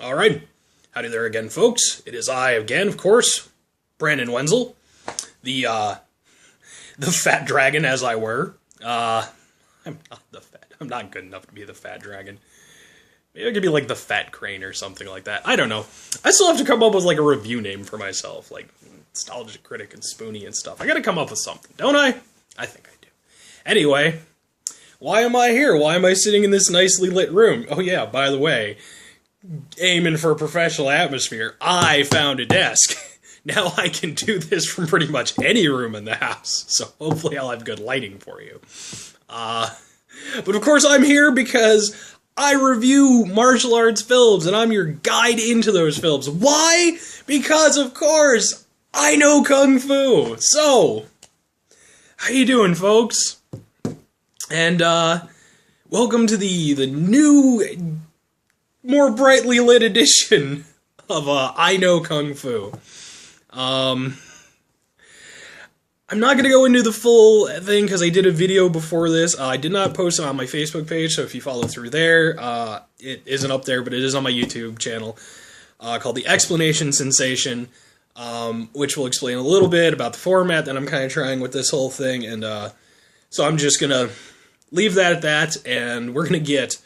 Alright, howdy there again, folks. It is I again, of course, Brandon Wenzel, the fat dragon, as I were. I'm not good enough to be the fat dragon. Maybe I could be like the fat crane or something like that. I don't know. I still have to come up with like a review name for myself, like Nostalgia Critic and Spoony and stuff. I gotta come up with something, don't I? I think I do. Anyway, why am I here? Why am I sitting in this nicely lit room? Oh yeah, by the way, aiming for a professional atmosphere, I found a desk. Now I can do this from pretty much any room in the house, so hopefully I'll have good lighting for you. But of course I'm here because I review martial arts films, and I'm your guide into those films. Why? Because, of course, I know Kung Fu. So, how you doing, folks? And, welcome to the new, more brightly lit edition of, I Know Kung Fu. I'm not going to go into the full thing because I did a video before this. I did not post it on my Facebook page, so if you follow through there, it isn't up there, but it is on my YouTube channel called The Explanation Sensation, which will explain a little bit about the format that I'm kind of trying with this whole thing, and so I'm just going to leave that at that, and we're going to get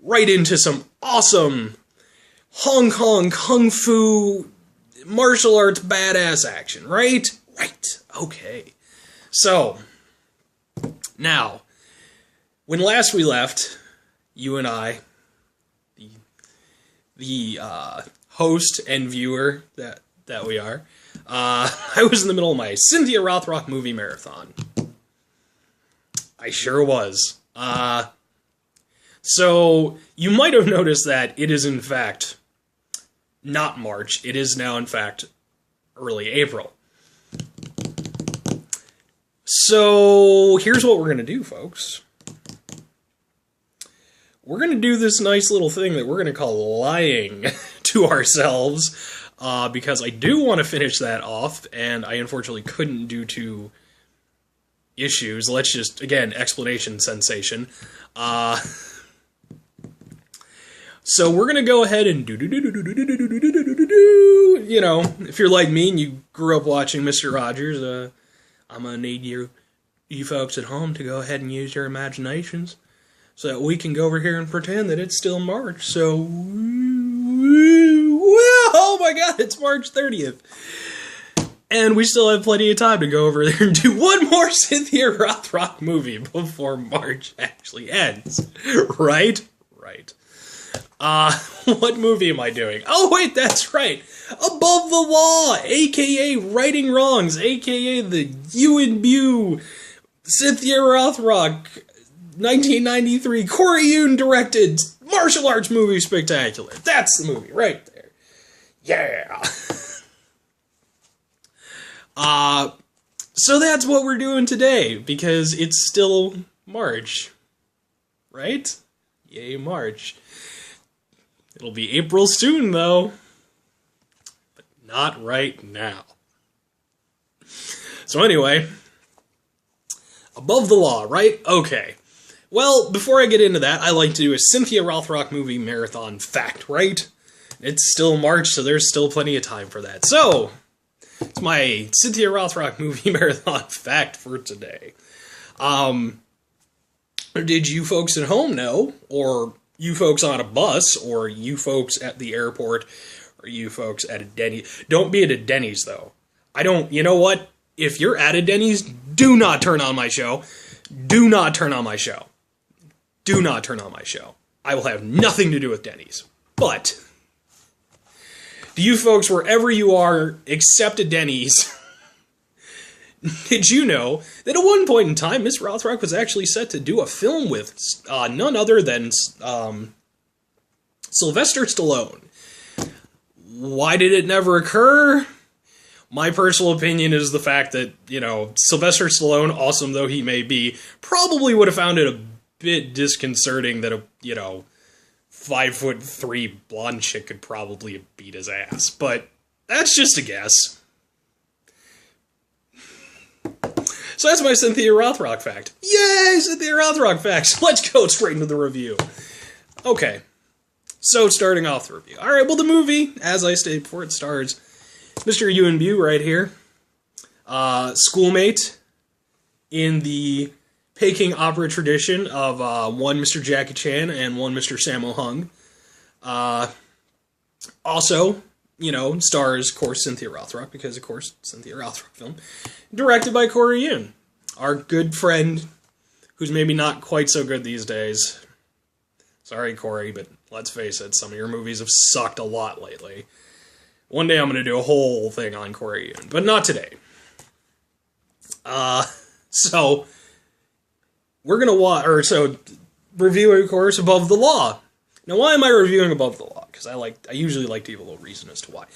right into some awesome Hong Kong Kung Fu martial arts badass action, right? Right, okay. So, now, when last we left, you and I, the host and viewer that we are, I was in the middle of my Cynthia Rothrock movie marathon. I sure was. So, you might have noticed that it is in fact not March. It is now in fact early April. So, here's what we're going to do, folks. We're going to do this nice little thing that we're going to call lying to ourselves, because I do want to finish that off, and I unfortunately couldn't due to issues. Let's just, again, explanation sensation. So we're going to go ahead and you know, if you're like me and you grew up watching Mr. Rogers, I'm going to need you folks at home to go ahead and use your imaginations so that we can go over here and pretend that it's still March. So, well, oh my god, it's March 30th. And we still have plenty of time to go over there and do one more Cynthia Rothrock movie before March actually ends. Right? Right. What movie am I doing? Oh wait, that's right! Above the Law, aka Righting Wrongs, aka the Yuen Cynthia Rothrock, 1993, Corey Yuen directed martial arts movie spectacular. That's the movie, right there. Yeah! So that's what we're doing today, because it's still March. Right? Yay, March. It'll be April soon, though. But not right now. So anyway, Above the Law, right? Okay. Well, before I get into that, I like to do a Cynthia Rothrock movie marathon fact, right? It's still March, so there's still plenty of time for that. So, it's my Cynthia Rothrock movie marathon fact for today. Did you folks at home know, or you folks on a bus, or you folks at the airport, or you folks at a Denny's? Don't be at a Denny's, though. You know what? If you're at a Denny's, do not turn on my show. Do not turn on my show. Do not turn on my show. I will have nothing to do with Denny's. But, do you folks, wherever you are, except a Denny's, did you know that at one point in time, Miss Rothrock was actually set to do a film with none other than Sylvester Stallone? Why did it never occur? My personal opinion is the fact that, you know, Sylvester Stallone, awesome though he may be, probably would have found it a bit disconcerting that a, you know, 5'3" blonde chick could probably beat his ass. But that's just a guess. So that's my Cynthia Rothrock fact. Yay, Cynthia Rothrock facts. Let's go straight into the review. Okay. So, starting off the review. Alright, well, the movie, as I stated before, it stars Mr. Yuen right here. Schoolmate in the Peking opera tradition of one Mr. Jackie Chan and one Mr. Sammo Hung. Also, stars, of course, Cynthia Rothrock, because, of course, Cynthia Rothrock film. Directed by Corey Yuen, our good friend, who's maybe not quite so good these days. Sorry, Corey, but let's face it, some of your movies have sucked a lot lately. One day I'm going to do a whole thing on Corey Yuen, but not today. So, we're going to review, of course, Above the Law. Now, why am I reviewing Above the Law? Because I usually like to give a little reason as to why.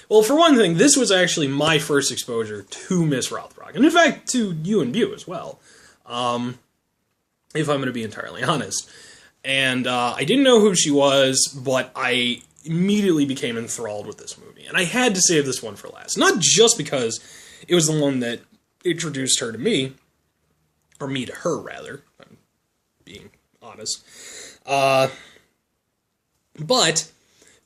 Well, for one thing, this was actually my first exposure to Miss Rothrock, and in fact, to Yuen as well, if I'm going to be entirely honest. And I didn't know who she was, but I immediately became enthralled with this movie. And I had to save this one for last. Not just because it was the one that introduced her to me, or me to her, rather, if I'm being honest. But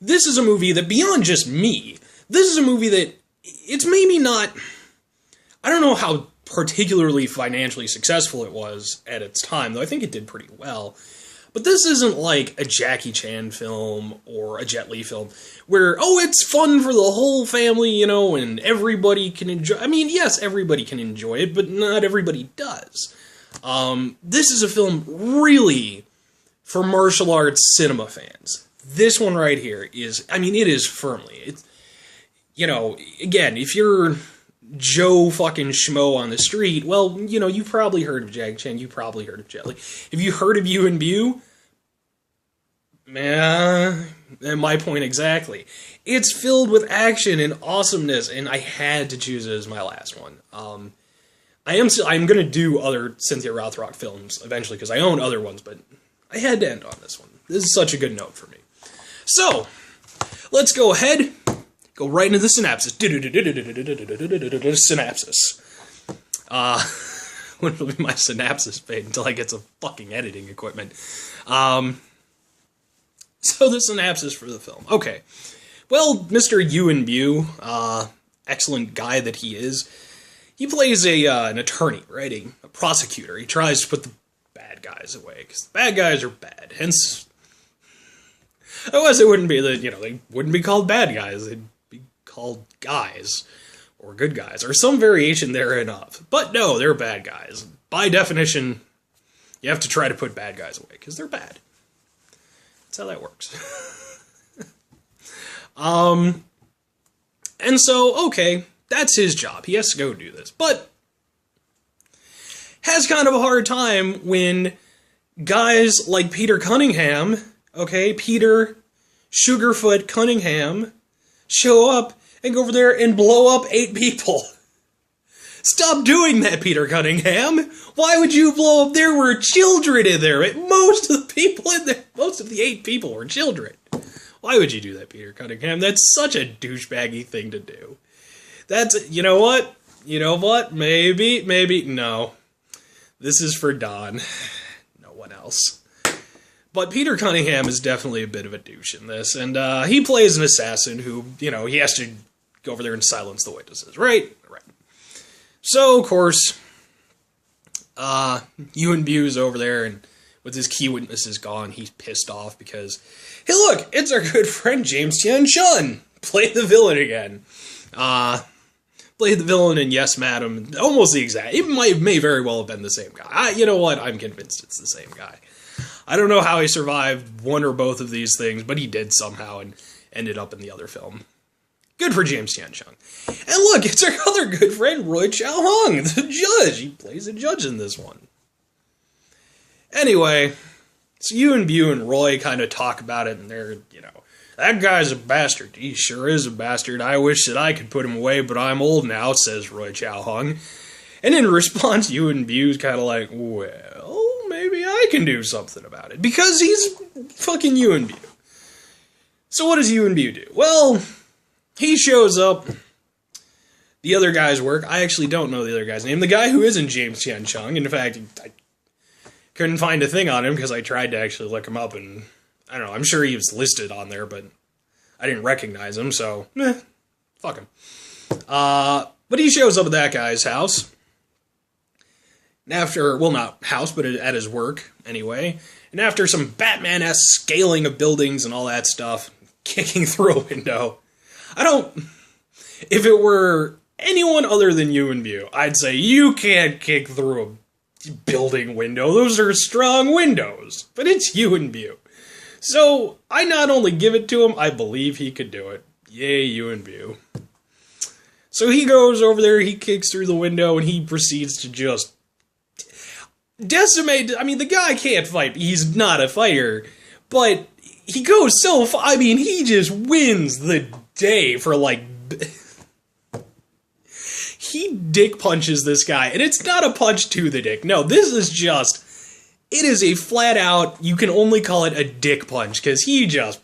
this is a movie that, beyond just me, this is a movie that, it's maybe not, I don't know how particularly financially successful it was at its time, though I think it did pretty well. But this isn't like a Jackie Chan film or a Jet Li film where, it's fun for the whole family, and everybody can enjoy. I mean, yes, everybody can enjoy it, but not everybody does. This is a film really for martial arts cinema fans. This one right here is, it is firmly. Again, if you're Joe fucking Schmo on the street, well, you've probably heard of Jackie Chan, you've probably heard of Jet Li. Have you heard of Yuen? My point exactly. It's filled with action and awesomeness, and I had to choose it as my last one. I'm going to do other Cynthia Rothrock films eventually, because I own other ones, but I had to end on this one. This is such a good note for me. So, let's go ahead. Go right into the synopsis. Synopsis. When will be my synopsis fade until I get some fucking editing equipment. So the synopsis for the film. Okay. Well, Mr. Yuen, excellent guy that he is, he plays an attorney, right? A prosecutor. He tries to put the bad guys away, because the bad guys are bad. Hence, otherwise it wouldn't be they wouldn't be called bad guys. They'd be called guys, or good guys, or some variation thereof. But no, they're bad guys. By definition, you have to try to put bad guys away, because they're bad. That's how that works. And so, okay, that's his job. He has to go do this. But has kind of a hard time when guys like Peter Cunningham, okay, Peter Sugarfoot Cunningham, show up and go over there and blow up 8 people. Stop doing that, Peter Cunningham. Why would you blow up? There were children in there. Most of the people in there, most of the 8 people were children. Why would you do that, Peter Cunningham? That's such a douchebaggy thing to do. That's, you know what? Maybe, no. This is for Don. No one else. But Peter Cunningham is definitely a bit of a douche in this, and he plays an assassin who, he has to go over there and silence the witnesses, right? Right. So, of course, Yuen is over there, and with his key witnesses gone, he's pissed off because, hey look, it's our good friend James Tian Chun! Play the villain again. Play the villain in Yes, Madam. Almost the exact. It may very well have been the same guy. You know what? I'm convinced it's the same guy. I don't know how he survived one or both of these things, but he did somehow and ended up in the other film. Good for James Tian Chung. And look, it's our other good friend, Roy Chow Hung, the judge. He plays a judge in this one. Anyway, so Yuen and Roy kind of talk about it, and they're, that guy's a bastard. He sure is a bastard. I wish that I could put him away, but I'm old now, says Roy Chow Hung. And in response, Yuen's kind of like, well, maybe I can do something about it. Because he's fucking Yuen. So what does Yuen do? Well, he shows up. The other guy's work. I actually don't know the other guy's name. The guy who isn't James Tian Chung. In fact, I couldn't find a thing on him because I tried to actually look him up and I don't know, I'm sure he was listed on there, but I didn't recognize him, so, fuck him. But he shows up at that guy's house. And after, well, not house, but at his work, anyway. And after some Batman-esque scaling of buildings and all that stuff, kicking through a window. If it were anyone other than Yuen, I'd say, you can't kick through a building window. Those are strong windows. But it's Yuen. So, I not only give it to him, I believe he could do it. Yay, Yuen. So he goes over there, he kicks through the window, and he proceeds to just decimate. I mean, the guy can't fight. He's not a fighter. But he goes so far. I mean, he just wins the day for, like... He dick punches this guy, and it's not a punch to the dick. No, this is just... It is a flat out, you can only call it a dick punch, because he just...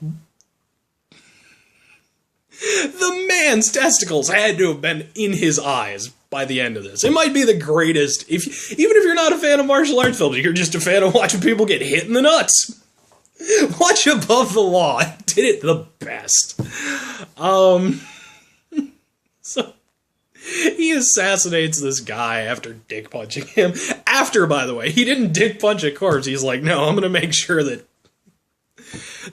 The man's testicles had to have been in his eyes by the end of this. It might be the greatest, even if you're not a fan of martial arts films, you're just a fan of watching people get hit in the nuts. Watch Above the Law. It did it the best. So... He assassinates this guy after dick punching him. After, by the way, he didn't dick punch a corpse. He's like, no, I'm going to make sure that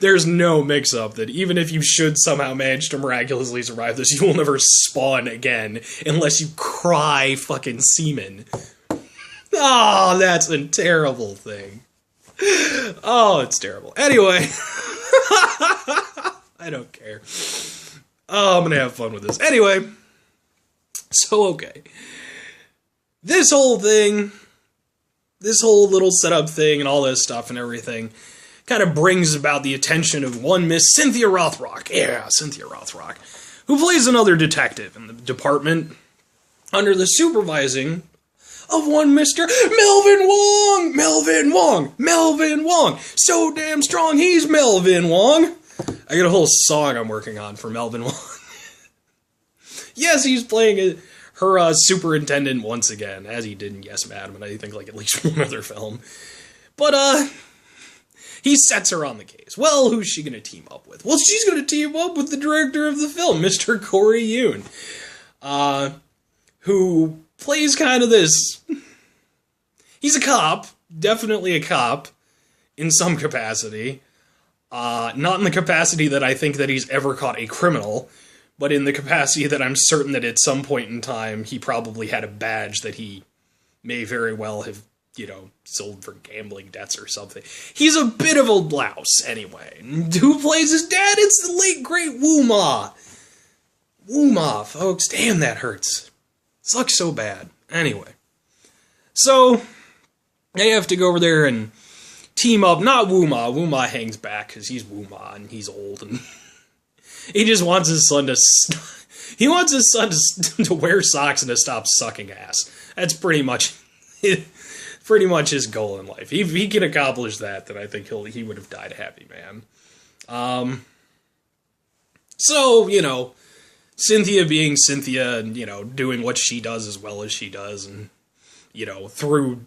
there's no mix-up, that even if you should somehow manage to miraculously survive this, you will never spawn again unless you cry fucking semen. Oh, that's a terrible thing. Oh, it's terrible. Anyway. I don't care. Oh, I'm going to have fun with this. Anyway. So, okay. This whole thing, this whole little setup thing and all this stuff and everything kind of brings about the attention of one Miss Cynthia Rothrock. Yeah, Cynthia Rothrock. Who plays another detective in the department under the supervising of one Mr. Melvin Wong! Melvin Wong! Melvin Wong! So damn strong, he's Melvin Wong! I got a whole song I'm working on for Melvin Wong. Yes, he's playing her superintendent once again, as he did in Yes, Madam, and I think like at least one other film. But, he sets her on the case. Well, who's she going to team up with? Well, she's going to team up with the director of the film, Mr. Corey Yuen, who plays kind of this... He's a cop, definitely a cop, in some capacity. Not in the capacity that I think that he's ever caught a criminal, but in the capacity that I'm certain that at some point in time he probably had a badge that he may very well have, you know, sold for gambling debts or something. He's a bit of a louse, anyway. Who plays his dad? It's the late, great Wu Ma. Wu Ma, folks. Damn, that hurts. Sucks so bad. Anyway. So, they have to go over there and team up. Not Wu Ma. Wu Ma hangs back because he's Wu Ma and he's old and... He just wants his son to... He wants his son to wear socks and to stop sucking ass. That's pretty much his goal in life. If he can accomplish that, then I think he would have died a happy man. So, you know, Cynthia being Cynthia and, you know, doing what she does as well as she does and, you know, through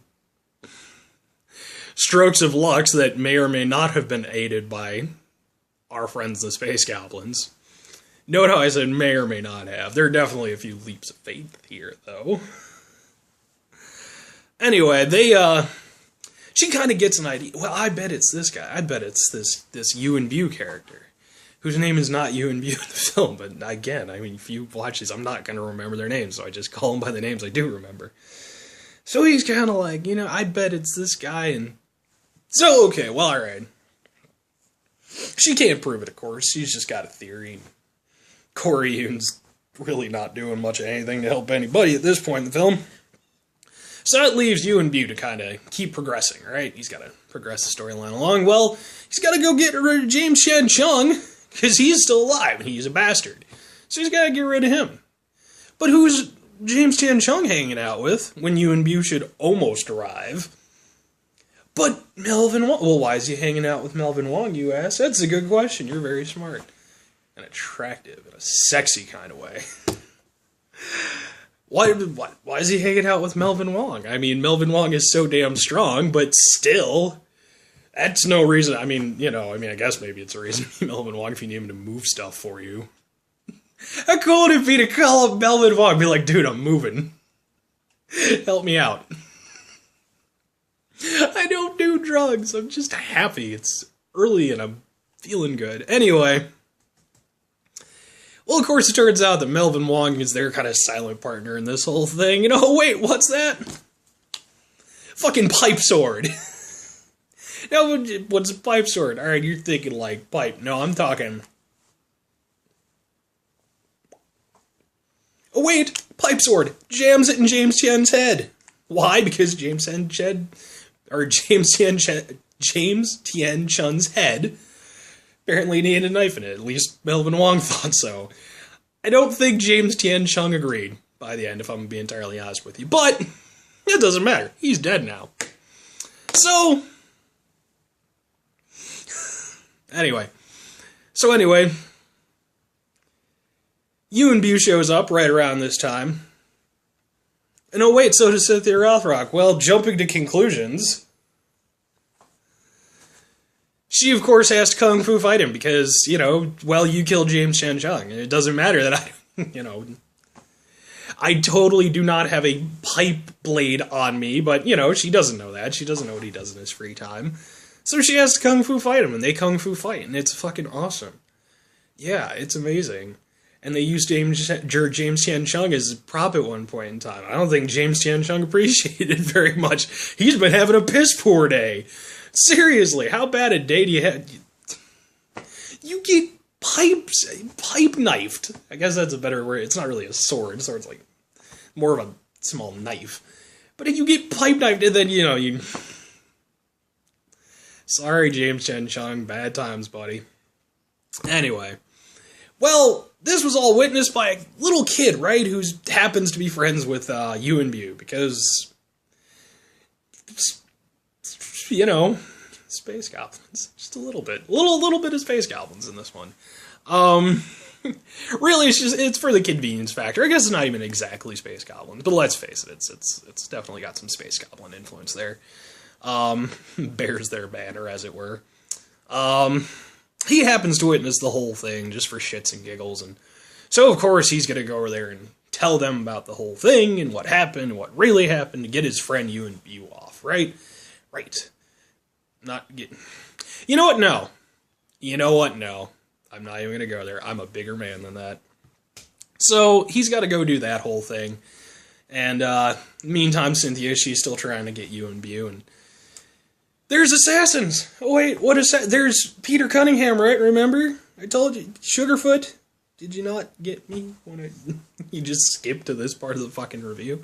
strokes of luck that may or may not have been aided by our friends the Space Goblins. Note how I said may or may not have. There are definitely a few leaps of faith here, though. Anyway, she kind of gets an idea. Well, I bet it's this guy. I bet it's this Yuen character, whose name is not Yuen in the film, but again, I mean, if you watch these, I'm not going to remember their names, so I just call them by the names I do remember. So he's kind of like, you know, I bet it's this guy, and... So, okay, well, alright. She can't prove it, of course. She's just got a theory. Corey Yuen's really not doing much of anything to help anybody at this point in the film. So that leaves Yuen to kind of keep progressing, right? He's got to progress the storyline along. Well, he's got to go get rid of James Chan Chung, because he's still alive, and he's a bastard. So he's got to get rid of him. But who's James Chan Chung hanging out with when Yuen should almost arrive? But Melvin Wong... Well, why is he hanging out with Melvin Wong, you ask? That's a good question. You're very smart. And attractive in a sexy kind of way. Why is he hanging out with Melvin Wong? I mean, Melvin Wong is so damn strong, but still... That's no reason. I mean, I guess maybe it's a reason to be Melvin Wong if you need him to move stuff for you. How cool would it be to call up Melvin Wong and be like, dude, I'm moving. Help me out. I don't do drugs. I'm just happy. It's early and I'm feeling good. Anyway. Well, of course, it turns out that Melvin Wong is their kind of silent partner in this whole thing. Wait, what's that? Fucking pipe sword. Now, what's a pipe sword? Alright, you're thinking like pipe. No, I'm talking... Oh wait, pipe sword. Jams it in James Tien's head. Why? Because James Tien Chun's head apparently needed a knife in it. At least Melvin Wong thought so. I don't think James Tien Chung agreed by the end, if I'm going to be entirely honest with you. But it doesn't matter. He's dead now. So... Anyway, Yuen Biao shows up right around this time. And oh wait, so does Cynthia Rothrock. Well, jumping to conclusions, she of course has to kung fu fight him because, you killed James Tien Chung. And it doesn't matter that I totally do not have a pipe blade on me, but, she doesn't know that. She doesn't know what he does in his free time. So she has to kung fu fight him, and they kung fu fight, and it's fucking awesome. Yeah, it's amazing. And they used James Tien Chung as a prop at one point in time. I don't think James Tien Chung appreciated it very much. He's been having a piss poor day. Seriously, how bad a day do you have? You get pipe knifed. I guess that's a better word. It's not really a sword. Sword's like more of a small knife. But if you get pipe knifed, and then, you... Sorry, James Tien Chung. Bad times, buddy. Anyway. Well, this was all witnessed by a little kid, right? Who happens to be friends with Yuen Biao. Because, space goblins. Just a little bit. A little bit of space goblins in this one. Really, it's for the convenience factor. I guess it's not even exactly space goblins. But let's face it, it's definitely got some space goblin influence there. Bears their banner, as it were. He happens to witness the whole thing just for shits and giggles, and so of course he's gonna go over there and tell them about the whole thing and what happened and what really happened to get his friend Yuen Biao off, right? Right. Not get... You know what? No. No. I'm not even gonna go there. I'm a bigger man than that. So, he's gotta go do that whole thing. And, meantime, Cynthia, she's still trying to get Yuen Biao, and there's assassins! Oh, wait, what is that? There's Peter Cunningham, right? Remember? I told you. Sugarfoot? Did you not get me when you just skipped to this part of the fucking review?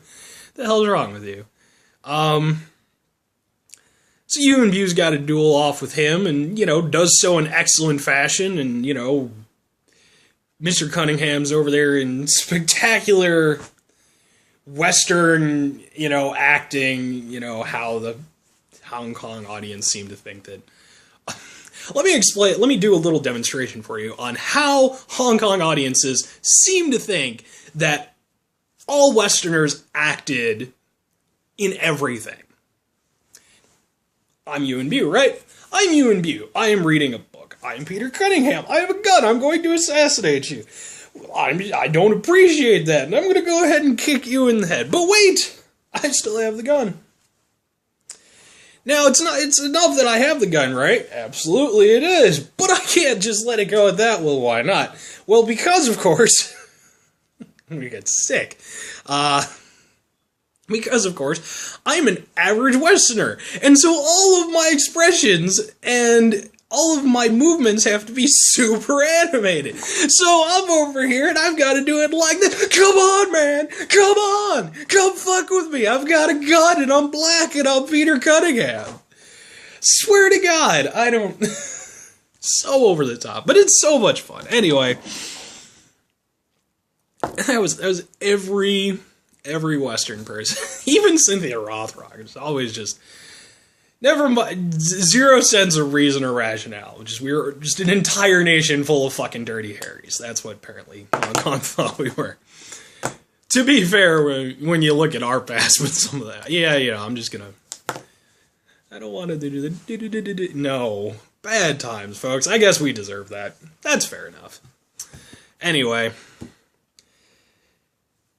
The hell's wrong with you? So Yuen Biao's got to duel off with him, and, does so in excellent fashion, and, Mr. Cunningham's over there in spectacular Western, acting, how the Hong Kong audience seemed to think that... Let me do a little demonstration for you on how Hong Kong audiences seem to think that all Westerners acted in everything. I'm Yuen Biao, right? I'm Yuen Biao. I am reading a book. I am Peter Cunningham. I have a gun. I'm going to assassinate you. I don't appreciate that, and I'm going to go ahead and kick you in the head. But wait! I still have the gun. Now, it's enough that I have the gun, right? Absolutely it is. But I can't just let it go at that. Well, why not? Well, because, of course... we get sick. Because, of course, I'm an average Westerner. And so all of my expressions and all of my movements have to be super animated. So I'm over here and I've got to do it like this. Come on, man. Come on. Come fuck with me. I've got a gun and I'm black and I'm Peter Cunningham. Swear to God, I don't... So over the top. But it's so much fun. Anyway. That was every Western person. Even Cynthia Rothrock. It's always just... Never mind, zero sense of reason or rationale. We were just an entire nation full of fucking dirty Harrys. That's what apparently Hong Kong thought we were. To be fair, when you look at our past with some of that, yeah, I'm just gonna I don't want to do the... No. Bad times, folks. I guess we deserve that. That's fair enough. Anyway.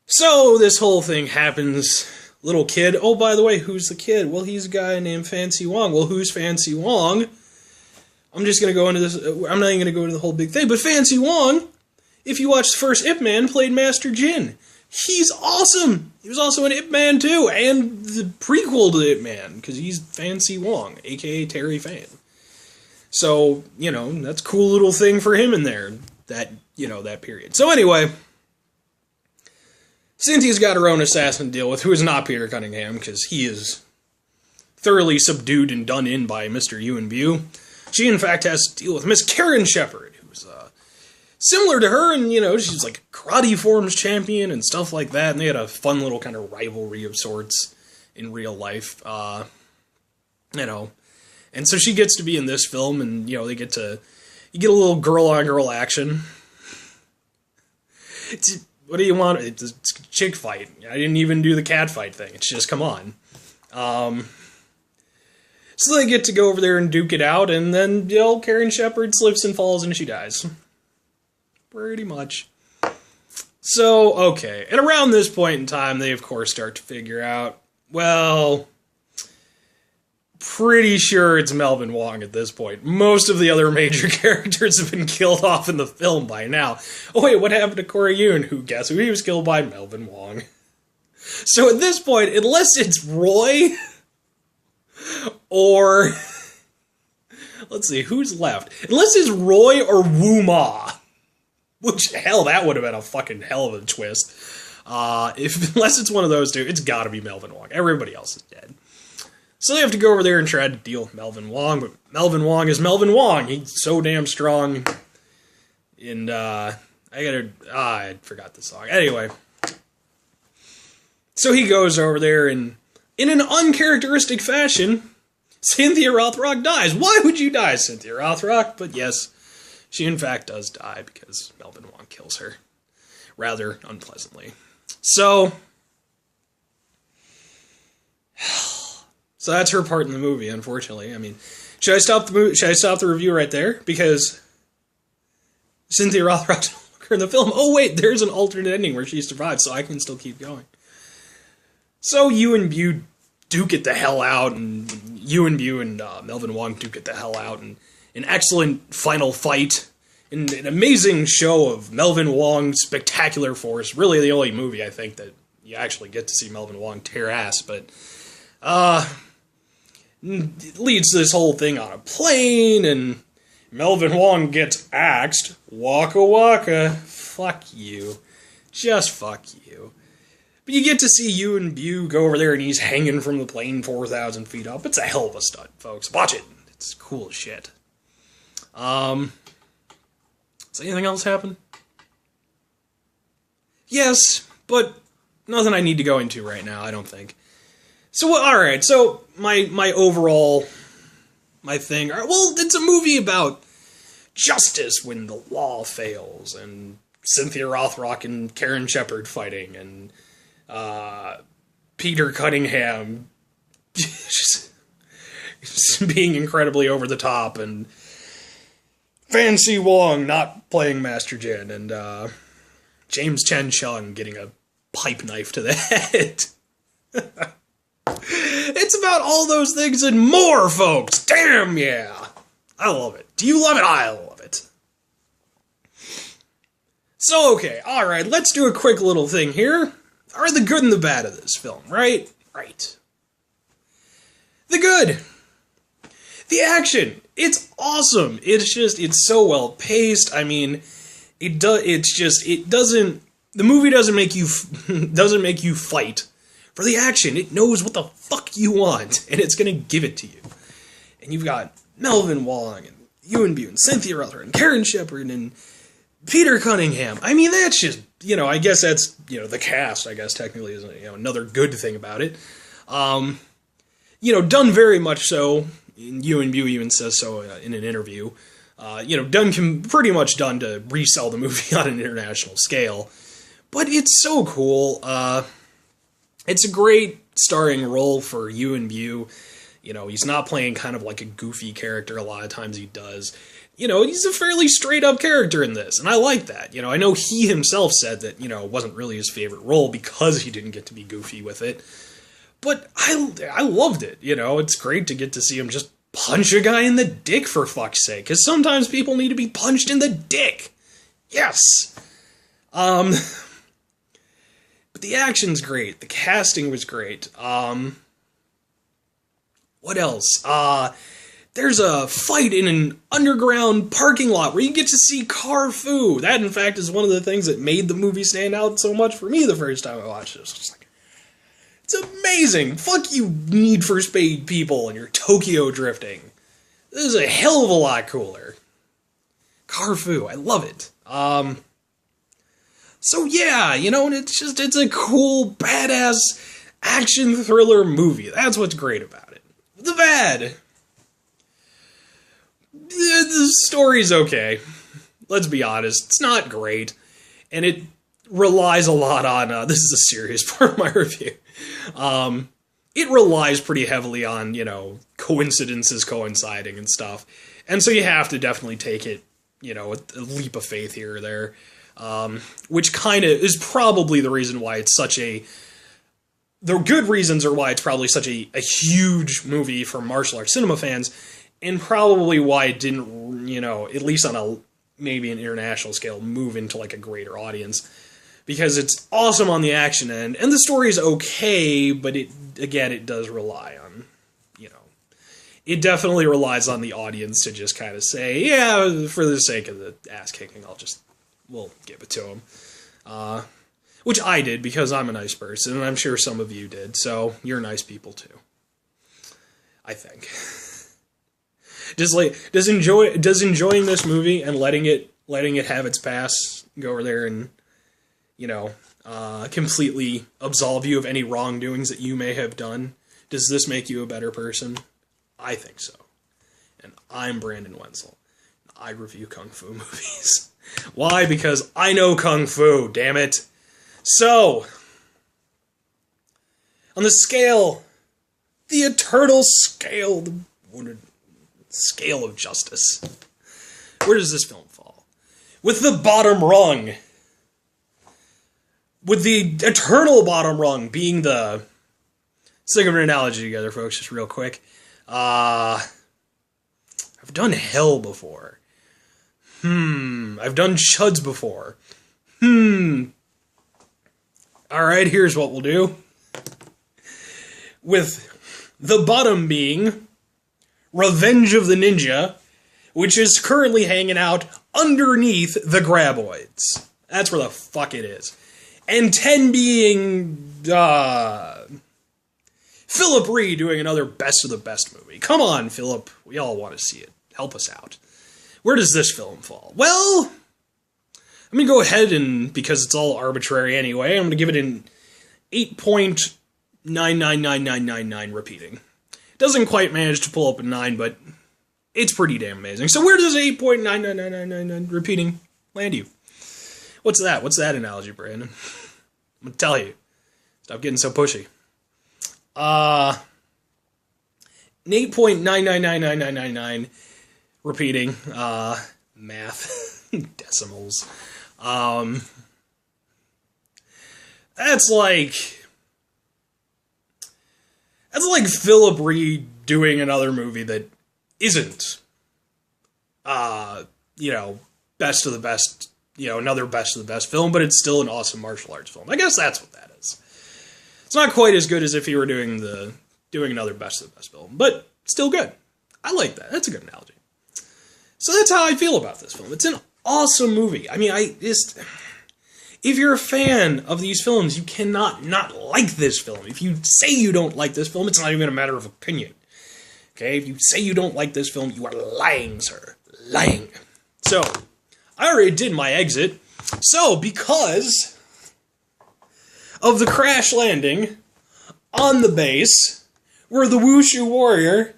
So, this whole thing happens. Little kid. Oh, by the way, who's the kid? Well, he's a guy named Fancy Wong. Well, who's Fancy Wong? I'm just going to go into this. I'm not even going to go into the whole big thing. But Fancy Wong, if you watch the first Ip Man, played Master Jin. He's awesome. He was also in Ip Man 2 and the prequel to Ip Man, because he's Fancy Wong, a.k.a. Terry Fan. So, that's a cool little thing for him in there, that period. So anyway, Cynthia's got her own assassin to deal with, who is not Peter Cunningham, because he is thoroughly subdued and done in by Mr. Yuen Biao. She, in fact, has to deal with Miss Karen Shepard, who's similar to her, and, she's like a karate forms champion and stuff like that, and they had a fun little kind of rivalry of sorts in real life, And so she gets to be in this film, and, you get a little girl-on-girl action. What do you want? It's a chick fight. I didn't even do the cat fight thing. It's just, come on. So they get to go over there and duke it out, and then, Karen Shepard slips and falls and she dies. Pretty much. So, okay. And around this point in time, they, of course, start to figure out, well, pretty sure it's Melvin Wong at this point. Most of the other major characters have been killed off in the film by now. Oh, wait, what happened to Corey Yuen? Guess who he was killed by? Melvin Wong. So at this point, unless it's Roy... Or, let's see, who's left? Unless it's Roy or Wu Ma. Which, hell, that would have been a fucking hell of a twist. Unless it's one of those two, it's gotta be Melvin Wong. Everybody else is dead. So they have to go over there and try to deal with Melvin Wong, but Melvin Wong is Melvin Wong. He's so damn strong. And, I forgot the song. Anyway. So he goes over there and, in an uncharacteristic fashion, Cynthia Rothrock dies. Why would you die, Cynthia Rothrock? But yes, she in fact does die because Melvin Wong kills her. Rather unpleasantly. So that's her part in the movie, unfortunately. I mean, should I stop the review right there? Because Cynthia Rothrock's no longer in the film. Oh wait, there's an alternate ending where she survives, so I can still keep going. So Yuen Biao duke it the hell out, and Yuen Biao and Melvin Wong duke it the hell out, and an excellent final fight, and an amazing show of Melvin Wong's spectacular force. Really the only movie, I think, that you actually get to see Melvin Wong tear ass, but leads to this whole thing on a plane, and Melvin Wong gets axed. Waka waka. Fuck you. Just fuck you. But you get to see Yuen Biao go over there and he's hanging from the plane 4,000 feet up. It's a hell of a stunt, folks. Watch it. It's cool as shit. Does anything else happen? Yes, but nothing I need to go into right now, I don't think. So, alright, so my overall, my thing, well, it's a movie about justice when the law fails, and Cynthia Rothrock and Karen Shepard fighting, and Peter Cunningham just being incredibly over the top, and Fancy Wong not playing Master Jin, and James Chen Chung getting a pipe knife to the head. It's about all those things and more, folks! Damn yeah! I love it. Do you love it? I love it. So, okay, alright, let's do a quick little thing here. Are the good and the bad of this film, right? Right. The good. The action. It's awesome. It's so well paced. I mean, the movie doesn't make you fight for the action. It knows what the fuck you want, and it's gonna give it to you. And you've got Melvin Wong, and Yuen Biao, and Cynthia Rothrock, and Karen Shepard, and Peter Cunningham. I mean, that's just, I guess that's, the cast, I guess, technically is, another good thing about it. Done very much so, Yuen Biao even says so in an interview, pretty much done to resell the movie on an international scale. But it's so cool. It's a great starring role for Yuen Biao. You know, he's not playing kind of like a goofy character. A lot of times he does. You know, he's a fairly straight-up character in this, and I like that. You know, I know he himself said that, you know, it wasn't really his favorite role because he didn't get to be goofy with it. But I loved it, you know? It's great to get to see him just punch a guy in the dick, for fuck's sake, because sometimes people need to be punched in the dick. Yes! But the action's great. The casting was great. What else? There's a fight in an underground parking lot where you get to see Kung-Fu. That, in fact, is one of the things that made the movie stand out so much for me the first time I watched it. It was just like, it's amazing. Fuck you, Need for Speed people, and your Tokyo drifting. This is a hell of a lot cooler. Kung-Fu, I love it. So yeah, you know, it's a cool, badass action thriller movie. That's what's great about it. The bad. The story's okay. Let's be honest. It's not great. And it relies a lot on, this is a serious part of my review. It relies pretty heavily on, you know, coincidences coinciding and stuff. And so you have to definitely take it, you know, a leap of faith here or there. Which kind of is probably the reason why it's such a... The good reasons are why it's probably such a huge movie for martial arts cinema fans, and probably why it didn't, you know, at least on a maybe an international scale, move into like a greater audience. Because it's awesome on the action end, and the story is okay, but it does rely on, you know, it definitely relies on the audience to just kind of say, yeah, for the sake of the ass kicking, we'll give it to him. Which I did, because I'm a nice person, and I'm sure some of you did, so you're nice people too. I think. Does enjoying this movie and letting it have its pass go over there and, you know, completely absolve you of any wrongdoings that you may have done, does this make you a better person? I think so. And I'm Brandon Wenzel. I review Kung Fu movies. Why? Because I know Kung Fu, damn it. So, on the scale, the eternal scale, the scale of justice, where does this film fall? With the bottom rung. With the eternal bottom rung being the... Let's think of an analogy together, folks, just real quick. I've done hell before. I've done chuds before. Alright, here's what we'll do. With the bottom being Revenge of the Ninja, which is currently hanging out underneath the Graboids. That's where the fuck it is. And 10 being, Philip Reed doing another Best of the Best movie. Come on, Philip. We all want to see it. Help us out. Where does this film fall? Well, I'm going to go ahead and, because it's all arbitrary anyway, I'm going to give it an 8.999999 repeating. Doesn't quite manage to pull up a 9, but it's pretty damn amazing. So where does 8.999999 repeating land you? What's that? What's that analogy, Brandon? I'm going to tell you. Stop getting so pushy. An 8.999999 repeating. Math. Decimals. That's like Philip Reed doing another movie that isn't, you know, Best of the Best, you know, another Best of the Best film, but it's still an awesome martial arts film. I guess that's what that is. It's not quite as good as if he were doing another Best of the Best film, but still good. I like that. That's a good analogy. So that's how I feel about this film. It's an awesome movie. I mean, if you're a fan of these films, you cannot not like this film. If you say you don't like this film, it's not even a matter of opinion. Okay? If you say you don't like this film, you are lying, sir. Lying. So, I already did my exit. So, because of the crash landing on the base, where the Wushu warrior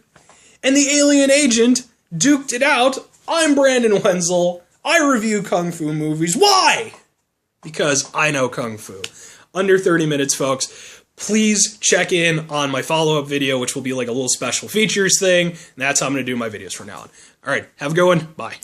and the alien agent duked it out, I'm Brandon Wenzel. I review Kung Fu movies. Why? Because I know Kung Fu. Under 30 minutes, folks. please check in on my follow-up video, which will be like a little special features thing. And that's how I'm going to do my videos from now on. All right, have a good one. Bye.